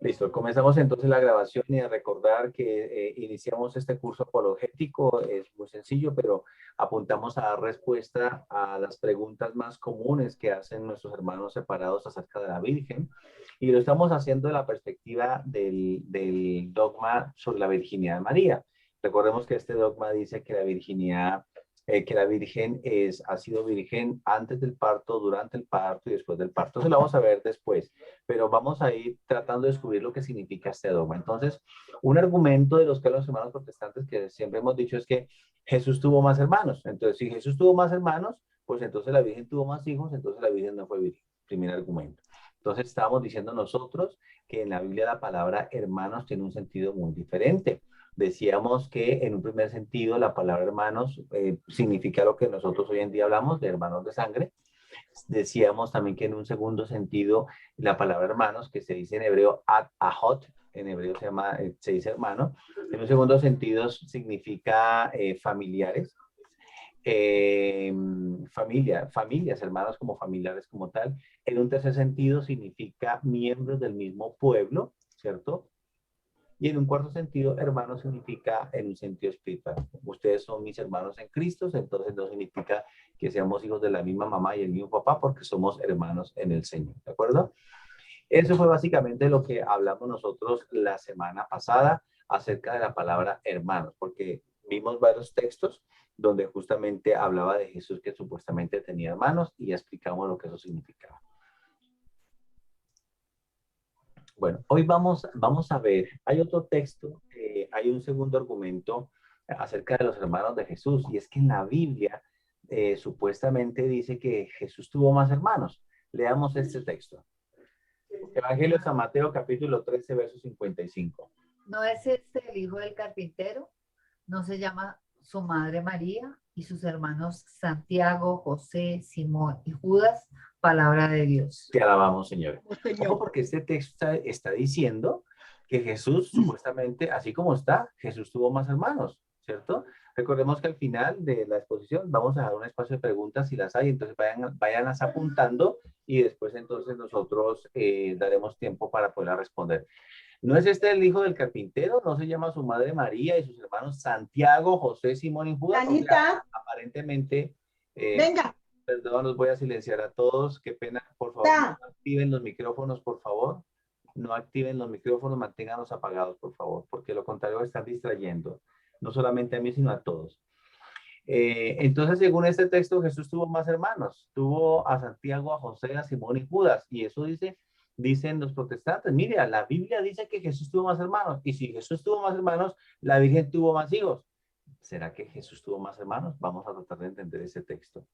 Listo, comenzamos entonces la grabación y a recordar que iniciamos este curso apologético. Es muy sencillo, pero apuntamos a dar respuesta a las preguntas más comunes que hacen nuestros hermanos separados acerca de la Virgen. Y lo estamos haciendo de la perspectiva del dogma sobre la virginidad de María. Recordemos que este dogma dice que la virginidad, que la Virgen ha sido virgen antes del parto, durante el parto y después del parto. Eso lo vamos a ver después, pero vamos a ir tratando de descubrir lo que significa este dogma. Entonces, un argumento de los hermanos protestantes que siempre hemos dicho es que Jesús tuvo más hermanos. Entonces, si Jesús tuvo más hermanos, pues entonces la Virgen tuvo más hijos, entonces la Virgen no fue virgen. Primer argumento. Entonces, estábamos diciendo nosotros que en la Biblia la palabra hermanos tiene un sentido muy diferente. Decíamos que en un primer sentido la palabra hermanos significa lo que nosotros hoy en día hablamos de hermanos de sangre. Decíamos también que en un segundo sentido la palabra hermanos, que se dice en hebreo ahot, en hebreo se dice hermano, en un segundo sentido significa familiares, familias, hermanos como familiares como tal. En un tercer sentido significa miembros del mismo pueblo, ¿cierto? Y en un cuarto sentido, hermano significa en un sentido espiritual. Ustedes son mis hermanos en Cristo, entonces no significa que seamos hijos de la misma mamá y el mismo papá, porque somos hermanos en el Señor, ¿de acuerdo? Eso fue básicamente lo que hablamos nosotros la semana pasada acerca de la palabra hermanos, porque vimos varios textos donde justamente hablaba de Jesús que supuestamente tenía hermanos y explicamos lo que eso significaba. Bueno, hoy vamos a ver, hay otro texto, hay un segundo argumento acerca de los hermanos de Jesús, y es que en la Biblia supuestamente dice que Jesús tuvo más hermanos. Leamos este texto. Evangelio de San Mateo, capítulo 13, verso 55. ¿No es este el hijo del carpintero? ¿No se llama su madre María y sus hermanos Santiago, José, Simón y Judas? Palabra de Dios. Te alabamos, Señor. Oh, Señor. Ojo, porque este texto está diciendo que Jesús, supuestamente, así como está, Jesús tuvo más hermanos, ¿cierto? Recordemos que al final de la exposición vamos a dejar un espacio de preguntas si las hay, entonces váyanlas apuntando y después entonces nosotros daremos tiempo para poder responder. ¿No es este el hijo del carpintero? ¿No se llama su madre María y sus hermanos Santiago, José, Simón y Judas? O sea, aparentemente, Venga. perdón, los voy a silenciar a todos. Qué pena, por favor, no activen los micrófonos, por favor. No activen los micrófonos, manténganlos apagados, por favor, porque lo contrario están distrayendo, no solamente a mí, sino a todos. Entonces, según este texto, Jesús tuvo más hermanos. Tuvo a Santiago, a José, a Simón y Judas. Y eso dicen los protestantes. Mira, la Biblia dice que Jesús tuvo más hermanos. Y si Jesús tuvo más hermanos, la Virgen tuvo más hijos. ¿Será que Jesús tuvo más hermanos? Vamos a tratar de entender ese texto.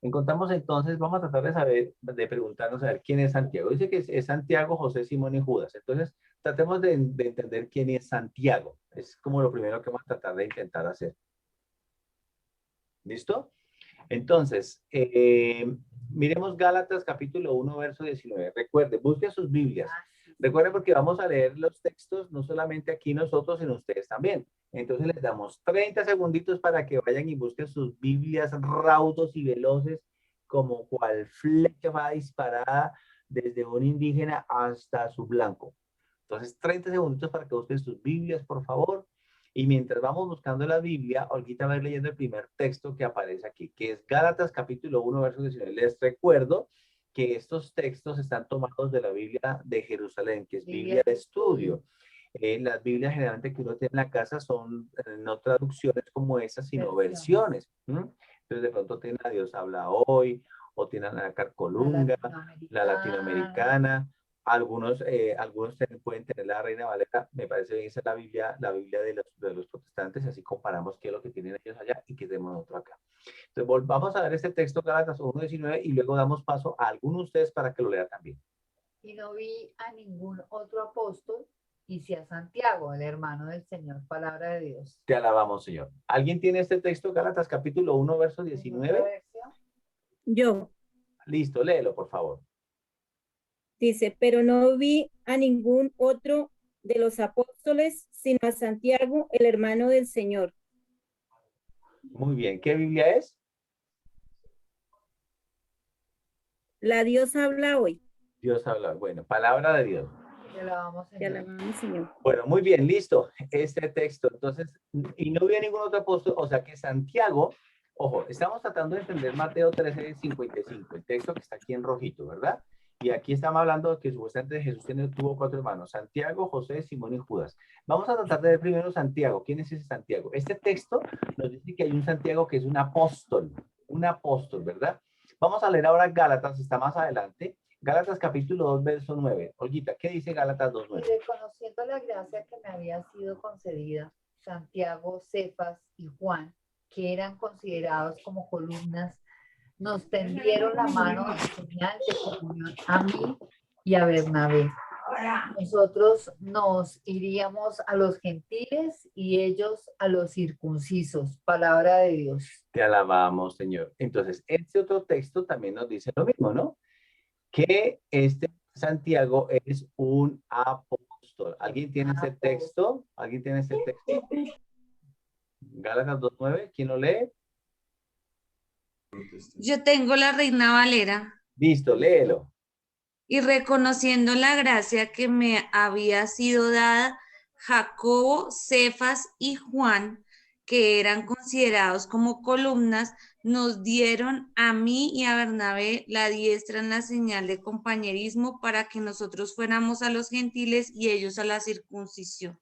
Encontramos entonces, vamos a tratar de saber, de preguntarnos a ver quién es Santiago. Dice que es Santiago, José, Simón y Judas. Entonces, tratemos de entender quién es Santiago. Es como lo primero que vamos a tratar de intentar hacer. ¿Listo? Entonces, miremos Gálatas capítulo 1, verso 19. Recuerde, busque sus Biblias. Recuerde porque vamos a leer los textos, no solamente aquí nosotros, sino ustedes también. Entonces les damos 30 segunditos para que vayan y busquen sus Biblias raudos y veloces, como cual flecha va disparada desde un indígena hasta su blanco. Entonces, 30 segunditos para que busquen sus Biblias, por favor. Y mientras vamos buscando la Biblia, Olguita va a ir leyendo el primer texto que aparece aquí, que es Gálatas capítulo 1, verso 19. Les recuerdo que estos textos están tomados de la Biblia de Jerusalén, que es Biblia de estudio. Las Biblias generalmente que uno tiene en la casa son no traducciones como esas, sino versiones. Entonces de pronto tiene a Dios habla hoy, o tienen la Carcolunga, la latinoamericana. Algunos pueden tener la Reina Valera. Me parece bien, esa es la Biblia de los protestantes, así comparamos qué es lo que tienen ellos allá y qué tenemos nosotros acá. Entonces, vamos a ver este texto, Gálatas 1:19, y luego damos paso a algunos de ustedes para que lo lean también. Y no vi a ningún otro apóstol, y si a Santiago, el hermano del Señor. Palabra de Dios. Te alabamos, Señor. ¿Alguien tiene este texto, Gálatas capítulo 1, verso 19? Yo. Listo, léelo, por favor. Dice, pero no vi a ningún otro de los apóstoles, sino a Santiago, el hermano del Señor. Muy bien. ¿Qué Biblia es? La Dios habla hoy. Dios habla. Bueno, palabra de Dios. Te alabamos, Te Señor. alabamos, Señor. Bueno, muy bien, listo. Este texto, entonces, y no había ningún otro apóstol, o sea que Santiago, ojo, estamos tratando de entender Mateo 13:55, el texto que está aquí en rojito, ¿verdad? Y aquí estamos hablando de que supuestamente Jesús tuvo 4 hermanos, Santiago, José, Simón y Judas. Vamos a tratar de ver primero Santiago. ¿Quién es ese Santiago? Este texto nos dice que hay un Santiago que es un apóstol, ¿verdad? Vamos a leer ahora Gálatas, está más adelante. Gálatas capítulo 2, verso 9. Olguita, ¿qué dice Gálatas Y 2:9? reconociendo la gracia que me había sido concedida, Santiago, Cefas y Juan, que eran considerados como columnas, nos tendieron la mano de señal de comunión a mí y a Bernabé. Nosotros nos iríamos a los gentiles y ellos a los circuncisos. Palabra de Dios. Te alabamos, Señor. Entonces, este otro texto también nos dice lo mismo, ¿no? Que este Santiago es un apóstol. ¿Alguien tiene ese texto? ¿Alguien tiene ese texto? Gálatas 2:9, ¿quién lo lee? Yo tengo la Reina Valera. Listo, léelo. Y reconociendo la gracia que me había sido dada, Jacobo, Cefas y Juan, que eran considerados como columnas, nos dieron a mí y a Bernabé la diestra en la señal de compañerismo para que nosotros fuéramos a los gentiles y ellos a la circuncisión.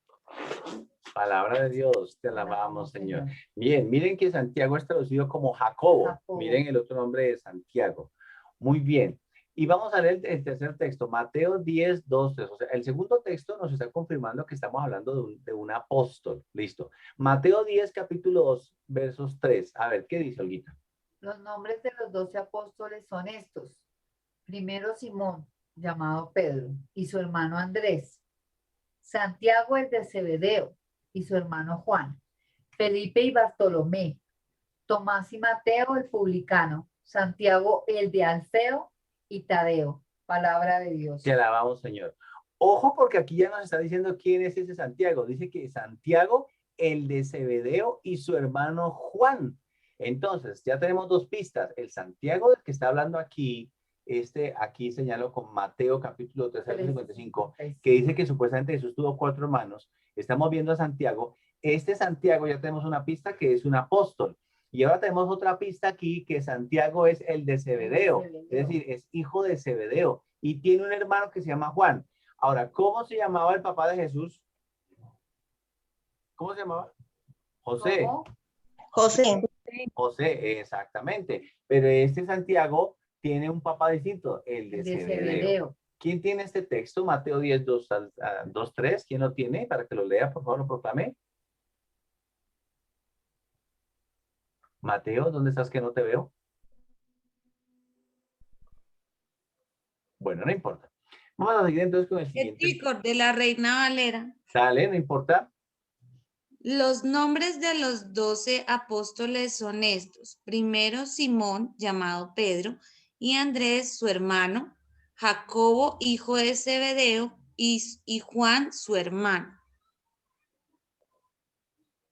Palabra de Dios, te alabamos, Señor. Bien, miren que Santiago es traducido como Jacobo. Jacobo. Miren el otro nombre de Santiago. Muy bien. Y vamos a leer el tercer texto, Mateo 10, 2, 3. O sea, el segundo texto nos está confirmando que estamos hablando de un apóstol. Listo. Mateo 10, capítulo 2, versos 3. A ver, ¿qué dice Olguita? Los nombres de los 12 apóstoles son estos. Primero Simón, llamado Pedro, y su hermano Andrés. Santiago el de Zebedeo y su hermano Juan. Felipe y Bartolomé. Tomás y Mateo el publicano. Santiago el de Alfeo y Tadeo. Palabra de Dios. Te alabamos, Señor. Ojo, porque aquí ya nos está diciendo quién es ese Santiago. Dice que Santiago, el de Zebedeo y su hermano Juan. Entonces, ya tenemos dos pistas. El Santiago del que está hablando aquí, aquí señalo con Mateo capítulo 3, 55, que dice que supuestamente Jesús tuvo 4 hermanos. Estamos viendo a Santiago. Este Santiago ya tenemos una pista que es un apóstol. Y ahora tenemos otra pista aquí que Santiago es el de Zebedeo, es decir, es hijo de Zebedeo y tiene un hermano que se llama Juan. Ahora, ¿cómo se llamaba el papá de Jesús? ¿Cómo se llamaba? José. ¿Cómo? José. José, exactamente. Pero este Santiago tiene un papá distinto, el de El de Zebedeo. Zebedeo. ¿Quién tiene este texto? Mateo 10, 2, 2, 3. ¿Quién lo tiene? Para que lo lea, por favor, lo proclame. Mateo, ¿dónde estás que no te veo? Bueno, no importa. Vamos a seguir entonces con el El siguiente. Icor de la Reina Valera. Dale, no importa. Los nombres de los 12 apóstoles son estos. Primero Simón, llamado Pedro, y Andrés, su hermano, Jacobo, hijo de Zebedeo, y Juan, su hermano.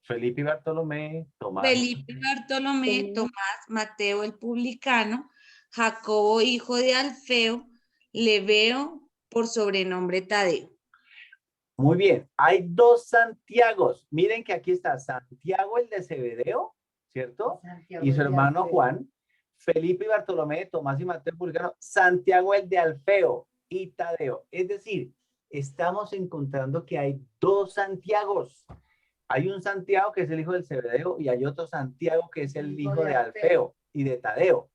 Felipe y Bartolomé, Tomás. Felipe, Bartolomé, Sí. Tomás, Mateo el publicano, Jacobo, hijo de Alfeo, Lebeo, por sobrenombre Tadeo. Muy bien, hay 2 Santiagos. Miren que aquí está Santiago el de Zebedeo, ¿cierto? Santiago Y su el de hermano Alfeo. Juan, Felipe y Bartolomé, Tomás y Mateo el publicano, Santiago el de Alfeo y Tadeo. Es decir, estamos encontrando que hay 2 Santiagos. Hay un Santiago que es el hijo del Zebedeo y hay otro Santiago que es el hijo de Alfeo y de Tadeo.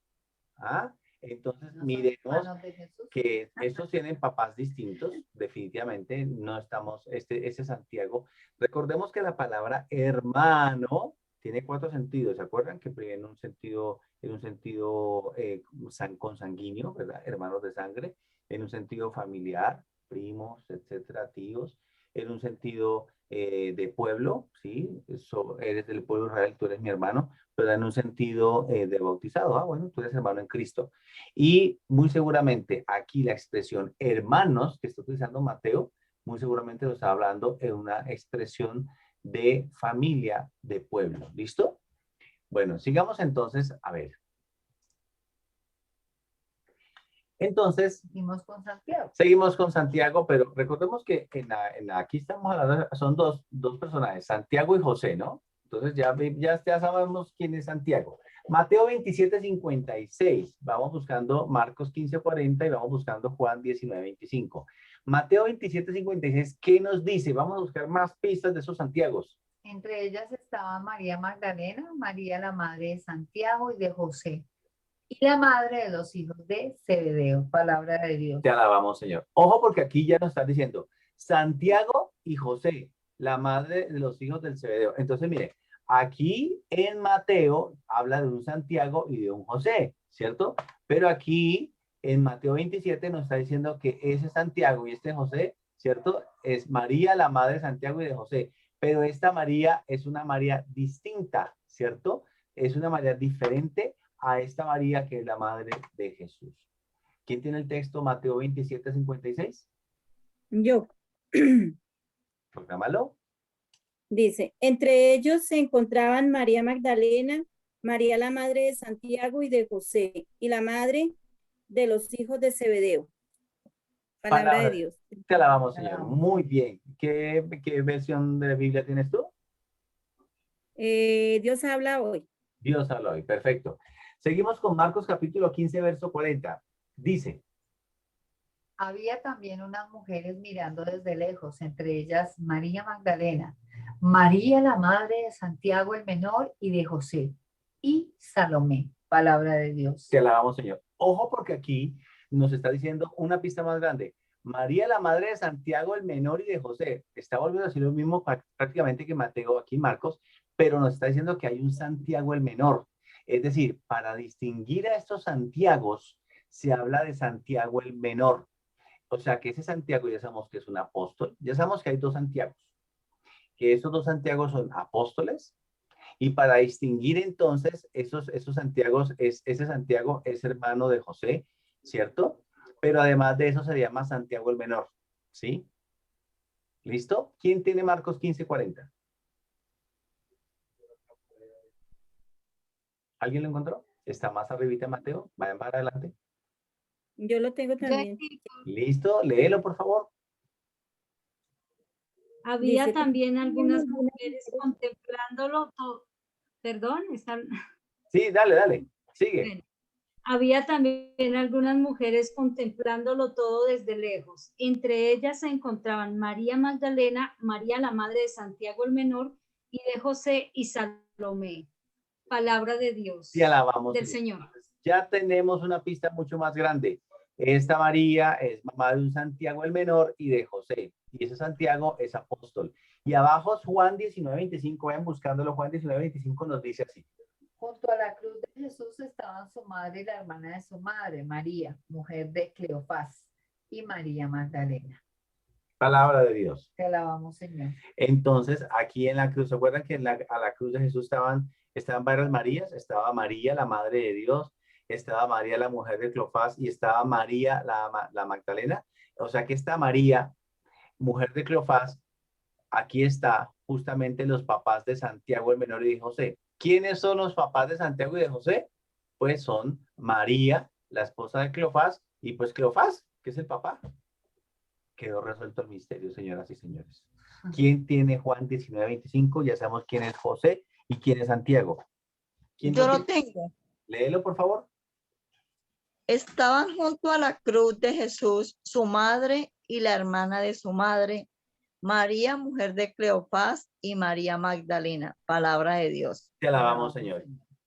¿Ah? Entonces, ¿No son miremos hermanos de Jesús? que estos tienen papás distintos, definitivamente no estamos, ese Santiago. Recordemos que la palabra hermano tiene 4 sentidos, ¿se acuerdan? Que en un sentido consanguíneo, ¿verdad? Hermanos de sangre, en un sentido familiar, primos, etcétera, tíos, en un sentido de pueblo, ¿sí? Eres del pueblo de Israel, tú eres mi hermano, pero en un sentido de bautizado, bueno, tú eres hermano en Cristo. Y muy seguramente aquí la expresión hermanos que está utilizando Mateo, muy seguramente lo está hablando en una expresión de familia, de pueblo. ¿Listo? Bueno, sigamos entonces a ver. Entonces, Seguimos con Santiago. seguimos con Santiago, pero recordemos que aquí estamos hablando, son dos personajes, Santiago y José, ¿no? Entonces ya sabemos quién es Santiago. Mateo 27:56, vamos buscando Marcos 15:40 y vamos buscando Juan 19:25. Mateo 27:56, ¿qué nos dice? Vamos a buscar más pistas de esos Santiagos. Entre ellas estaban María Magdalena, María la madre de Santiago y de José, y la madre de los hijos de Zebedeo. Palabra de Dios. Te alabamos, Señor. Ojo, porque aquí ya nos está diciendo Santiago y José, la madre de los hijos del Zebedeo. Entonces, mire, aquí en Mateo habla de un Santiago y de un José, ¿cierto? Pero aquí en Mateo 27 nos está diciendo que ese Santiago y este José, ¿cierto? Es María, la madre de Santiago y de José. Pero esta María es una María distinta, ¿cierto? Es una María diferente a esta María que es la madre de Jesús. ¿Quién tiene el texto? Mateo 27:56. Yo. Proclámalo. Dice, entre ellos se encontraban María Magdalena, María la madre de Santiago y de José, y la madre de los hijos de Zebedeo. Palabra de Dios. Te alabamos, Señor. Muy bien. ¿Qué versión de la Biblia tienes tú? Dios habla hoy. Dios habla hoy. Perfecto. Seguimos con Marcos capítulo 15, verso 40. Dice, Había también unas mujeres mirando desde lejos, entre ellas María Magdalena, María la madre de Santiago el menor y de José, y Salomé. Palabra de Dios. te alabamos, Señor. Ojo, porque aquí nos está diciendo una pista más grande. María, la madre de Santiago el menor y de José. Está volviendo a decir lo mismo prácticamente que Mateo, aquí Marcos, pero nos está diciendo que hay un Santiago el menor. Es decir, para distinguir a estos Santiagos, se habla de Santiago el menor. O sea, que ese Santiago ya sabemos que es un apóstol. Ya sabemos que hay dos Santiagos. Que esos dos Santiagos son apóstoles. Y para distinguir entonces esos Santiagos, ese Santiago es hermano de José, ¿cierto? Pero además de eso se llama Santiago el menor, ¿sí? ¿Listo? ¿Quién tiene Marcos 15:40? ¿Alguien lo encontró? Está más arribita, Mateo. Vayan para adelante. Yo lo tengo también. ¿Listo? Léelo, por favor. Había Dice, también algunas mujeres contemplándolo todo. Perdón, están. Sí, dale. Sigue. Bueno, había también algunas mujeres contemplándolo todo desde lejos. Entre ellas se encontraban María Magdalena, María la madre de Santiago el menor y de José y Salomé. Palabra de Dios. Te alabamos, del Señor. Ya tenemos una pista mucho más grande. Esta María es mamá de un Santiago el menor y de José. Y ese Santiago es apóstol. Y abajo Juan 19:25, vayan buscándolo. Juan 19:25 nos dice así. Junto a la cruz de Jesús estaban su madre y la hermana de su madre, María, mujer de Cleofás, y María Magdalena. Palabra de Dios. Te alabamos, Señor. Entonces, aquí en la cruz, ¿se acuerdan que a la cruz de Jesús estaban varias Marías? Estaba María, la madre de Dios, estaba María, la mujer de Cleofás, y estaba María, la Magdalena. O sea que esta María, mujer de Cleofás, aquí está justamente los papás de Santiago el menor y de José. ¿Quiénes son los papás de Santiago y de José? Pues son María, la esposa de Cleofás, y pues Cleofás, que es el papá. Quedó resuelto el misterio, señoras y señores. ¿Quién tiene Juan 19:25? Ya sabemos quién es José y quién es Santiago. Yo lo tengo. Léelo, por favor. Estaban junto a la cruz de Jesús su madre y la hermana de su madre, María, mujer de Cleofás, y María Magdalena. Palabra de Dios. Te alabamos, Señor.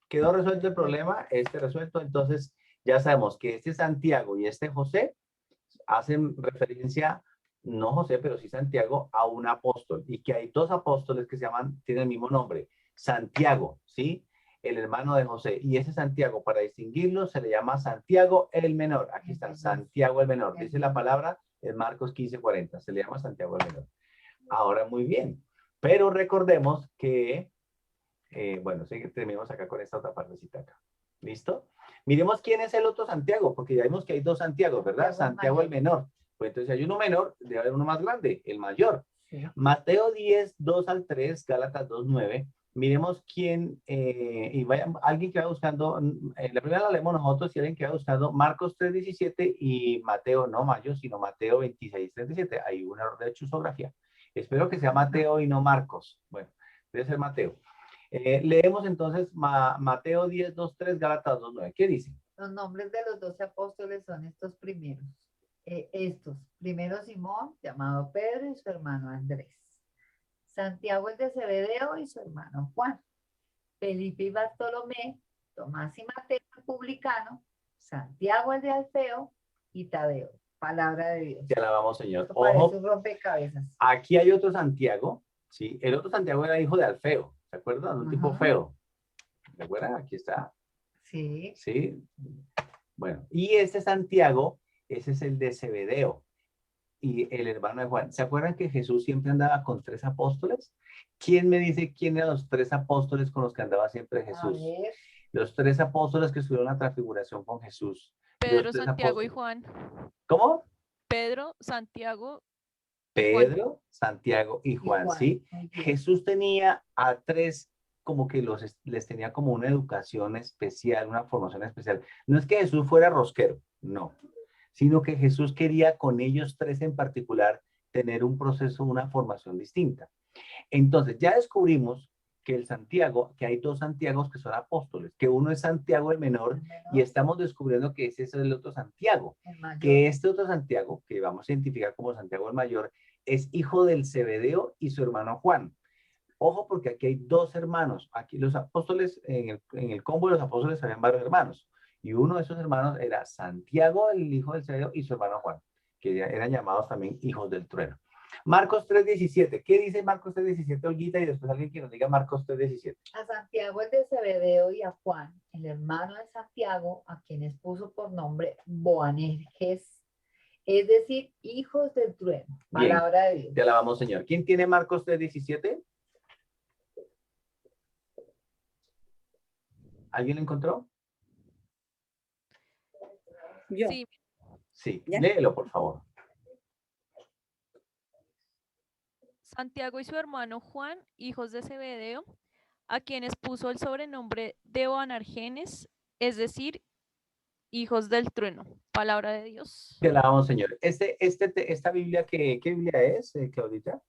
Quedó resuelto el problema, resuelto. Entonces, ya sabemos que este Santiago y este José hacen referencia, no José, pero sí Santiago, a un apóstol. Y que hay dos apóstoles que tienen el mismo nombre. Santiago, ¿sí? El hermano de José. Y ese Santiago, para distinguirlo, se le llama Santiago el menor. Aquí está, Santiago el menor. Dice la palabra en Marcos 15:40. Se le llama Santiago el menor. Ahora, muy bien. Pero recordemos que, bueno, sí, terminemos acá con esta otra partecita acá. ¿Listo? Miremos quién es el otro Santiago, porque ya vimos que hay dos Santiagos, ¿verdad? Santiago el menor. Pues entonces hay uno menor, debe haber uno más grande, el mayor. Sí. Mateo 10, 2 al 3, Gálatas 2, 9, Miremos quién, y vaya, alguien que va buscando, la primera la leemos nosotros y alguien que va buscando Marcos 3:17 y Mateo, no Mayo, sino Mateo 26:37. Hay un error de chusografía. Espero que sea Mateo y no Marcos. Bueno, debe ser Mateo. Leemos entonces Mateo 10:2-3, Gálatas 2:9. ¿Qué dice? Los nombres de los 12 apóstoles son estos primeros. Primero Simón, llamado Pedro, y su hermano Andrés. Santiago el de Zebedeo y su hermano Juan. Felipe y Bartolomé, Tomás y Mateo el publicano, Santiago el de Alfeo y Tadeo. Palabra de Dios. Te alabamos, Señor. Esto parece Ojo, un rompecabezas. aquí hay otro Santiago, ¿sí? El otro Santiago era hijo de Alfeo, ¿se acuerdan? Un tipo Ajá. feo. ¿Se acuerdan? Aquí está. Sí. Sí. Bueno, y este Santiago, ese es el de Zebedeo y el hermano de Juan. ¿Se acuerdan que Jesús siempre andaba con 3 apóstoles? ¿Quién me dice quién eran los 3 apóstoles con los que andaba siempre A Jesús? ver. Los 3 apóstoles que estuvieron en la transfiguración con Jesús. Pedro, Los 3 Santiago y apóstoles. Juan. ¿Cómo? Pedro, Santiago, Pedro, Santiago y Y Juan, ¿sí? Muy bien. Jesús tenía a 3 como que les tenía como una educación especial, una formación especial. No es que Jesús fuera rosquero, no, sino que Jesús quería con ellos 3 en particular tener un proceso, una formación distinta. Entonces, ya descubrimos que el Santiago, que hay 2 Santiagos que son apóstoles, que uno es Santiago el menor, y estamos descubriendo que ese es el otro Santiago, El mayor. que este otro Santiago, que vamos a identificar como Santiago el mayor, es hijo del Zebedeo y su hermano Juan. Ojo, porque aquí hay 2 hermanos. Aquí los apóstoles, en el combo de los apóstoles habían varios hermanos. Y uno de esos hermanos era Santiago, el hijo del Zebedeo, y su hermano Juan, que eran llamados también hijos del trueno. Marcos 3:17. ¿Qué dice Marcos 3:17, Olguita? Y después alguien que nos diga Marcos 3:17. A Santiago el de Zebedeo y a Juan, el hermano de Santiago, a quienes puso por nombre Boanerges, es decir, hijos del trueno. Bien. Palabra de Dios. Te alabamos, Señor. ¿Quién tiene Marcos 3:17? ¿Alguien lo encontró? Yo. sí, Sí, ¿Ya? léelo, por favor. Santiago y su hermano Juan, hijos de Zebedeo, a quienes puso el sobrenombre de Boanerges, es decir, hijos del trueno. Palabra de Dios. Te alabamos, Señor. Esta Biblia, ¿qué Biblia es, Claudita?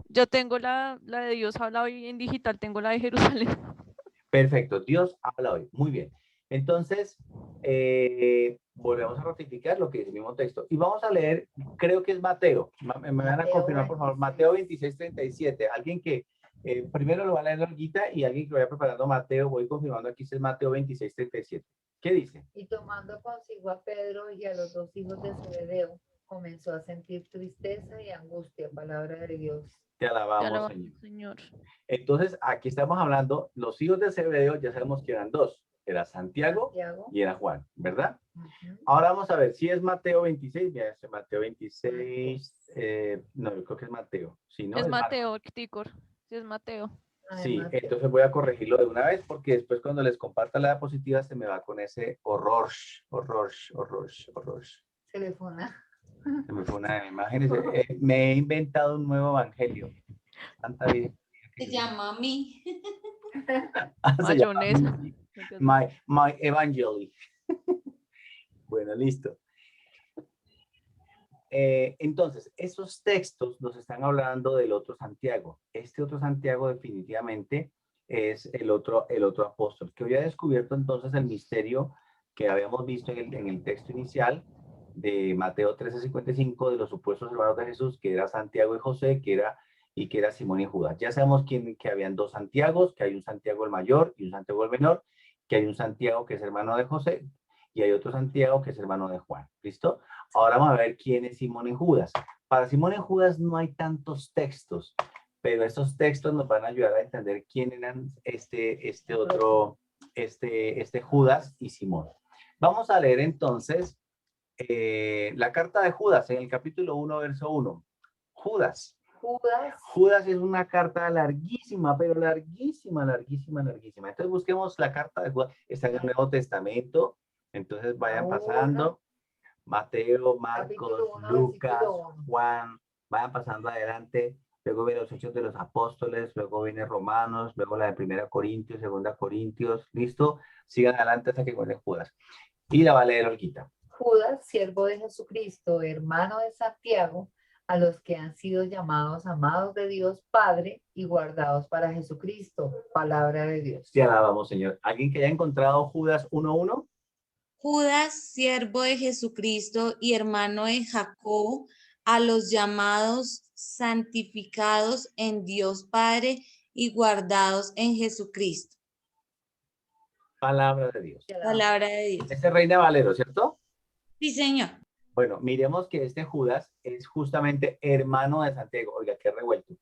Yo tengo la de Dios habla hoy en digital, tengo la de Jerusalén. Perfecto, Dios habla hoy. Muy bien. Entonces, volvemos a ratificar lo que dice el mismo texto. Y vamos a leer, creo que es Mateo. Me van a Mateo confirmar, por favor. 26. Mateo 26:37. Alguien que primero lo va a leer Olguita y alguien que vaya preparando Mateo. Voy confirmando aquí, es Mateo 26:37. ¿Qué dice? Y tomando consigo a Pedro y a los 2 hijos de Zebedeo, comenzó a sentir tristeza y angustia. Palabra de Dios. Te Te alabamos, alabamos, Señor. Señor. Entonces, aquí estamos hablando, los hijos de Zebedeo, ya sabemos que eran 2. Era Santiago y era Juan, ¿verdad? Ujú. Ahora vamos a ver si es Mateo 26. Mira, este Mateo 26. No, yo creo que es Mateo. Si no, Es Marcos. Mateo, Ticor. Sí, es Mateo. Sí, Además, entonces voy a corregirlo de una vez porque después cuando les comparta la diapositiva se me va con ese horror. se le fue una. Se me fue una imagen. Me he inventado un nuevo evangelio. Santa Virgen. Se llama a mí. Se llama Mayonesa. My Evangeli. Bueno, listo. Entonces, esos textos nos están hablando del otro Santiago. Este otro Santiago definitivamente es el otro apóstol, que hoy ha descubierto entonces el misterio que habíamos visto en el texto inicial de Mateo 13:55 de los supuestos hermanos de Jesús, que era Santiago y José, que era Simón y Judas. Ya sabemos que habían 2 Santiagos, que hay un Santiago el mayor y un Santiago el menor, que hay un Santiago que es hermano de José y hay otro Santiago que es hermano de Juan. ¿Listo? Ahora vamos a ver quién es Simón y Judas. Para Simón y Judas no hay tantos textos, pero estos textos nos van a ayudar a entender quién eran este Judas y Simón. Vamos a leer entonces la carta de Judas en el capítulo 1, verso 1. Judas es una carta larguísima, pero larguísima. Entonces busquemos la carta de Judas. Está en el Nuevo Testamento. Entonces vayan pasando. Mateo, Marcos, Capítulo 1, Lucas, versículo 1. Juan. Vayan pasando adelante. luego vienen los Hechos de los Apóstoles, luego viene Romanos, luego la de 1 Corintios, 2 Corintios, ¿listo? Sigan adelante hasta que encuentren Judas. Y la va a leer Olguita. Judas, siervo de Jesucristo, hermano de Santiago, a los que han sido llamados amados de Dios Padre y guardados para Jesucristo, palabra de Dios. Te alabamos, Señor. ¿Alguien que haya encontrado Judas 1:1? Judas, siervo de Jesucristo y hermano de Jacobo, a los llamados, santificados en Dios Padre y guardados en Jesucristo. Palabra de Dios. Palabra de Dios. Este es Reina Valero, ¿cierto? Sí, señor. Bueno, miremos que este Judas es justamente hermano de Santiago. Oiga, qué revuelto.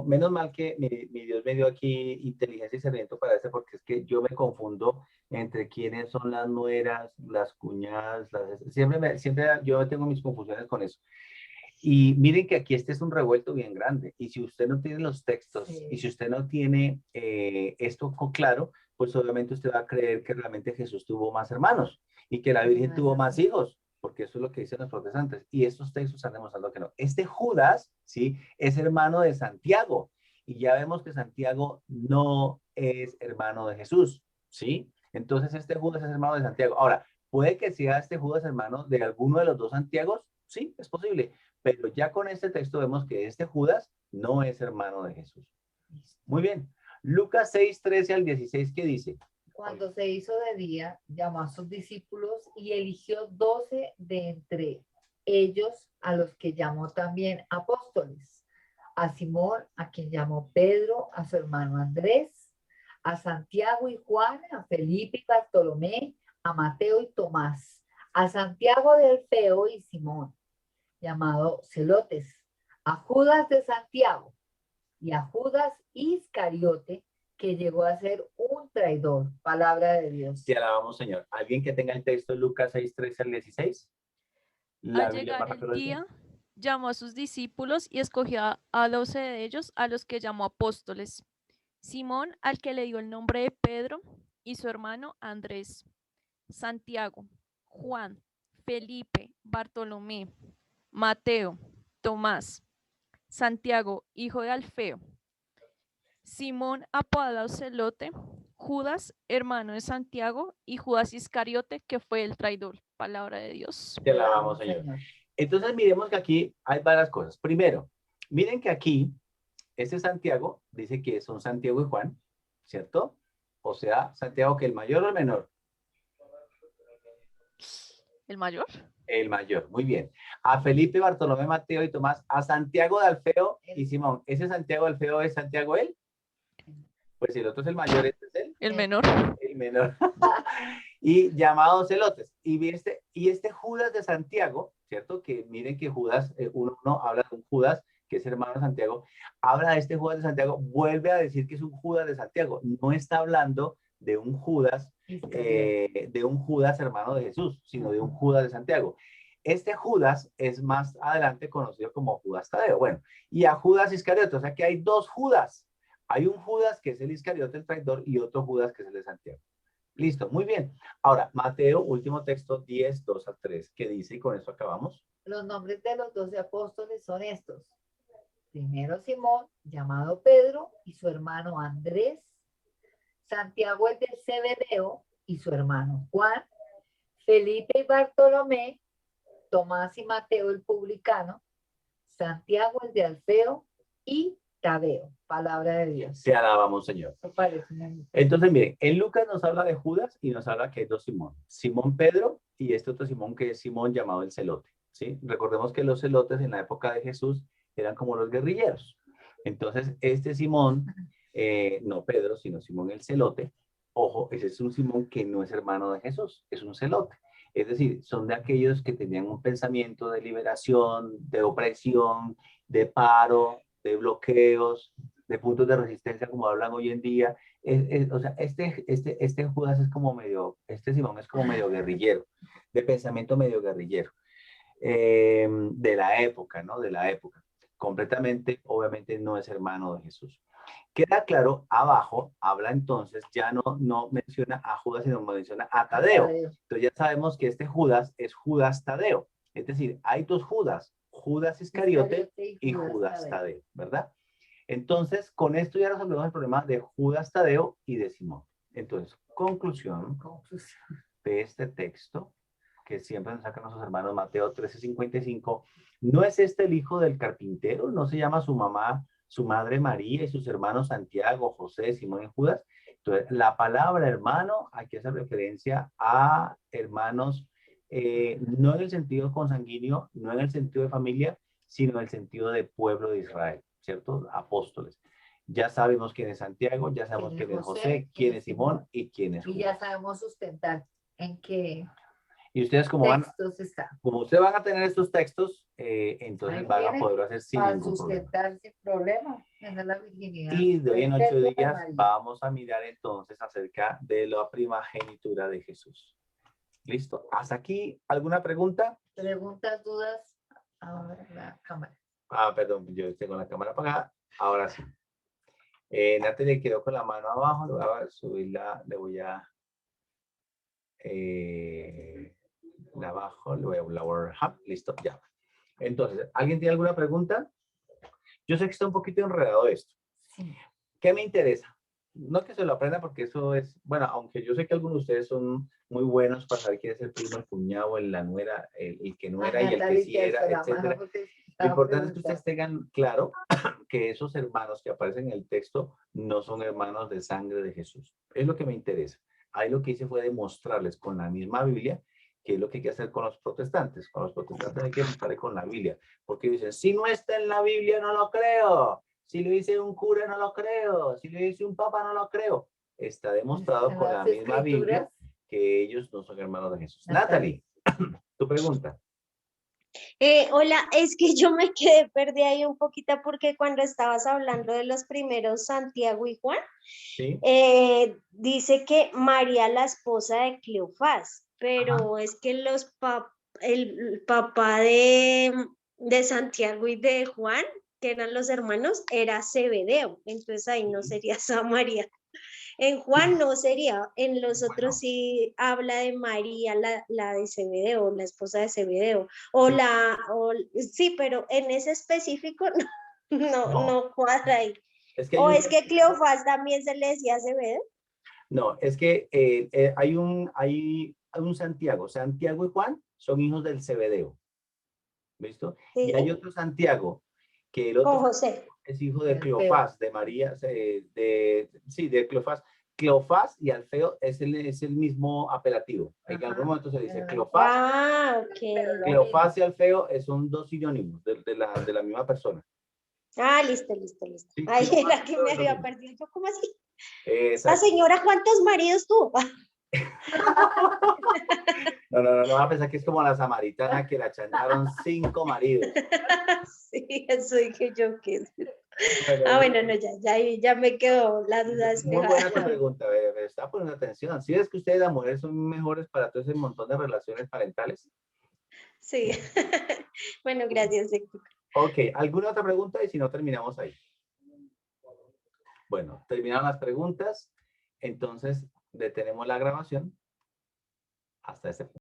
Menos mal que mi Dios me dio aquí inteligencia y discernimiento para este, porque es que yo me confundo entre quiénes son las nueras, las cuñadas, siempre yo tengo mis confusiones con eso. Y miren que aquí este es un revuelto bien grande. Y si usted no tiene los textos, Sí. y si usted no tiene esto claro, pues obviamente usted va a creer que realmente Jesús tuvo más hermanos y que la Virgen tuvo más hijos, porque eso es lo que dicen los protestantes. Y estos textos están demostrando que no. Este Judas, ¿sí?, es hermano de Santiago. Y ya vemos que Santiago no es hermano de Jesús, ¿sí? Entonces este Judas es hermano de Santiago. Ahora, ¿puede que sea este Judas hermano de alguno de los dos Santiagos? Sí, es posible. Pero ya con este texto vemos que este Judas no es hermano de Jesús. Muy bien. Lucas 6:13-16, ¿qué dice? Cuando se hizo de día, llamó a sus discípulos y eligió 12 de entre ellos, a los que llamó también apóstoles: a Simón, a quien llamó Pedro, a su hermano Andrés, a Santiago y Juan, a Felipe y Bartolomé, a Mateo y Tomás, a Santiago de Alfeo y Simón, llamado Celotes, a Judas de Santiago y a Judas Iscariote, que llegó a ser un traidor. Palabra de Dios. Te alabamos, Señor. ¿Alguien que tenga el texto de Lucas 6:13-16? Al llegar el día, llamó a sus discípulos y escogió a 12 de ellos, a los que llamó apóstoles: Simón, al que le dio el nombre de Pedro, y su hermano Andrés; Santiago, Juan, Felipe, Bartolomé, Mateo, Tomás, Santiago, hijo de Alfeo, Simón apodado Celote, Judas, hermano de Santiago, y Judas Iscariote, que fue el traidor. Palabra de Dios. Te alabamos, Señor. Entonces miremos que aquí hay varias cosas. Primero, miren que aquí, este Santiago dice que son Santiago y Juan, ¿cierto? O sea, Santiago, que el mayor o el menor. ¿El mayor? El mayor, muy bien. A Felipe, Bartolomé, Mateo y Tomás, a Santiago de Alfeo y Simón. ¿Ese Santiago de Alfeo es Santiago él? Pues si el otro es el mayor, este es él. El menor. El menor. Y llamados celotes. Y este Judas de Santiago, ¿cierto? Que miren que Judas, uno habla de un Judas que es hermano de Santiago, habla de este Judas de Santiago, vuelve a decir que es un Judas de Santiago. No está hablando de un Judas hermano de Jesús, sino de un Judas de Santiago. Este Judas es más adelante conocido como Judas Tadeo. Bueno, y a Judas Iscariote, o sea que hay dos Judas. Hay un Judas que es el Iscariote, el traidor, y otro Judas que es el de Santiago. Listo, muy bien. Ahora, Mateo, último texto, 10:2-3, que dice, y con eso acabamos. Los nombres de los 12 apóstoles son estos: primero Simón, llamado Pedro, y su hermano Andrés; Santiago el de Zebedeo y su hermano Juan; Felipe y Bartolomé; Tomás y Mateo el publicano; Santiago el de Alfeo y Tadeo. Palabra de Dios. Te alabamos, Señor. Eso parece una... Entonces, miren, en Lucas nos habla de Judas y nos habla que hay dos Simón. Simón Pedro y este otro Simón que es Simón llamado el celote, ¿sí? Recordemos que los celotes en la época de Jesús eran como los guerrilleros. Entonces, este Simón, no Pedro, sino Simón el celote, ojo, ese es un Simón que no es hermano de Jesús, es un celote. Es decir, son de aquellos que tenían un pensamiento de liberación, de opresión, de paro, de bloqueos, de puntos de resistencia, como hablan hoy en día. O sea, este Judas es como medio, este Simón es como medio guerrillero, de pensamiento medio guerrillero, de la época, ¿no? De la época. Completamente, obviamente, no es hermano de Jesús. Queda claro, abajo habla entonces, ya no menciona a Judas, sino menciona a Tadeo. Entonces ya sabemos que este Judas es Judas Tadeo. Es decir, hay dos Judas, Judas Iscariote y Judas Judas Tadeo. Tadeo, ¿verdad? Entonces, con esto ya resolvemos el problema de Judas Tadeo y de Simón. Entonces, conclusión de este texto, que siempre nos sacan nuestros hermanos, Mateo 13:55, ¿no es este el hijo del carpintero? ¿No se llama su mamá, su madre María y sus hermanos Santiago, José, Simón y Judas? Entonces, la palabra hermano aquí hace referencia a hermanos, no en el sentido consanguíneo, no en el sentido de familia, sino en el sentido de pueblo de Israel, ¿cierto? Apóstoles. Ya sabemos quién es Santiago, ya sabemos quién es José, quién es Simón y quién es Y Judas. ya sabemos sustentar en qué Y ustedes como textos está. como ustedes van a tener estos textos, entonces Ahí van a tienen poderlo hacer sin Para ningún problema. sustentar sin problema. Esa es la virginidad. Y de hoy en 8 Eterna de días María. vamos a mirar entonces acerca de la primogenitura de Jesús. ¿Listo? ¿Hasta aquí alguna pregunta? Preguntas, dudas. Ahora la cámara. Ah, perdón, yo tengo la cámara apagada. Ahora sí. Natalie quedó con la mano abajo, le voy a subirla, le voy a la abajo, le voy a lower, listo, ya. Entonces, ¿alguien tiene alguna pregunta? Yo sé que está un poquito enredado esto. Sí. ¿Qué me interesa? No que se lo aprenda porque eso es, bueno, aunque yo sé que algunos de ustedes son muy buenos para saber quién es el primo, el cuñado, la nuera, el que no era y el que sí era, etcétera. Lo importante es que ustedes tengan claro que esos hermanos que aparecen en el texto no son hermanos de sangre de Jesús. Es lo que me interesa. Ahí lo que hice fue demostrarles con la misma Biblia que es lo que hay que hacer con los protestantes. Con los protestantes hay que mostrarle con la Biblia. Porque dicen, si no está en la Biblia, no lo creo. Si lo dice un cura, no lo creo. Si lo dice un papa, no lo creo. Está demostrado con la misma Biblia que ellos no son hermanos de Jesús. Natalie, tu pregunta. Hola, es que yo me quedé perdida ahí un poquito porque cuando estabas hablando de los primeros Santiago y Juan, ¿Sí? Dice que María, la esposa de Cleofás, pero es que el papá de Santiago y de Juan, que eran los hermanos, era Zebedeo, entonces ahí no sería esa María. En Juan no sería, en los otros sí habla de María, la de Zebedeo, la esposa de Zebedeo, sí, pero en ese específico no cuadra ahí. Es que ¿O es que Cleofás también se le decía Zebedeo? No, es que hay un Santiago. Santiago y Juan son hijos del Zebedeo. ¿Listo? Sí. Y hay otro Santiago, que el otro Con José. Es hijo de Cleofás, de María, de Cleofás. Cleofás y Alfeo es el mismo apelativo. En algún momento se dice Cleofás. Ah, ok. Cleofás y Alfeo son dos sinónimos de la misma persona. Ah, listo. Sí, Ahí era que me había perdido. Yo, ¿cómo así? Exacto. La señora, ¿cuántos maridos tuvo? No, va a pensar que es como la samaritana que la chantaron 5 maridos. Sí, eso dije yo que bueno, no, ya me quedó la duda Muy buena tu despejada. pregunta, me está poniendo atención. ¿Sí ves que ustedes las mujeres son mejores para todo ese montón de relaciones parentales? Sí. Bueno, gracias, Héctor. Ok, ¿alguna otra pregunta? Y si no, terminamos ahí. Bueno, terminaron las preguntas. Entonces, detenemos la grabación hasta este punto.